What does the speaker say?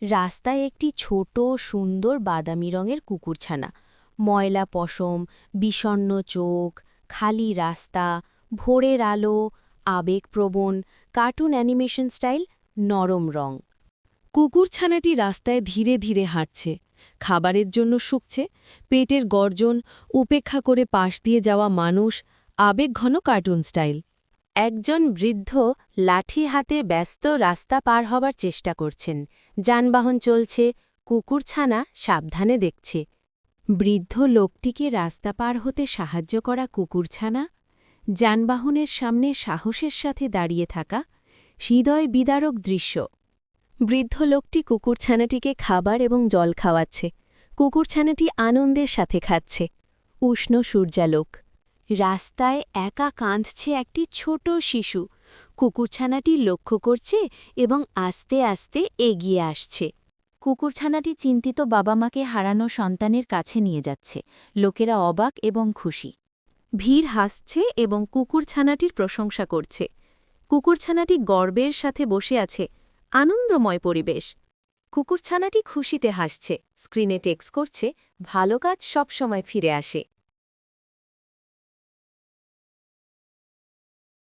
রাস্তায় একটি ছোট সুন্দর বাদামি রঙের কুকুরছানা। ময়লা পশম, বিষণ্ণ চোখ, খালি রাস্তা, ভোরের আলো, আবেগপ্রবণ, কার্টুন অ্যানিমেশন স্টাইল, নরম রং। কুকুরছানাটি রাস্তায় ধীরে ধীরে হাঁটছে, খাবারের জন্য শুকছে, পেটের গর্জন, উপেক্ষা করে পাশ দিয়ে যাওয়া মানুষ, আবেগঘন কার্টুন স্টাইল। একজন বৃদ্ধ লাঠি হাতে ব্যস্ত রাস্তা পার হবার চেষ্টা করছেন। যানবাহন চলছে, কুকুরছানা সাবধানে দেখছে। বৃদ্ধ লোকটিকে রাস্তা পার হতে সাহায্য করা কুকুরছানা, যানবাহনের সামনে সাহসের সাথে দাঁড়িয়ে থাকা, হৃদয় বিদারক দৃশ্য। বৃদ্ধ লোকটি কুকুরছানাটিকে খাবার এবং জল খাওয়াচ্ছে। কুকুরছানাটি আনন্দের সাথে খাচ্ছে। উষ্ণ সূর্যালোক। রাস্তায় একা কাঁদছে একটি ছোট শিশু। কুকুরছানাটি লক্ষ্য করছে এবং আস্তে আস্তে এগিয়ে আসছে। কুকুরছানাটি চিন্তিত বাবা মাকে হারানো সন্তানের কাছে নিয়ে যাচ্ছে। লোকেরা অবাক এবং খুশি। ভিড় হাসছে এবং কুকুরছানাটির প্রশংসা করছে। কুকুরছানাটি গর্বের সাথে বসে আছে। আনন্দময় পরিবেশ। কুকুরছানাটি খুশিতে হাসছে। স্ক্রিনে টেক্সট করছে, ভালো কাজ সবসময় ফিরে আসে।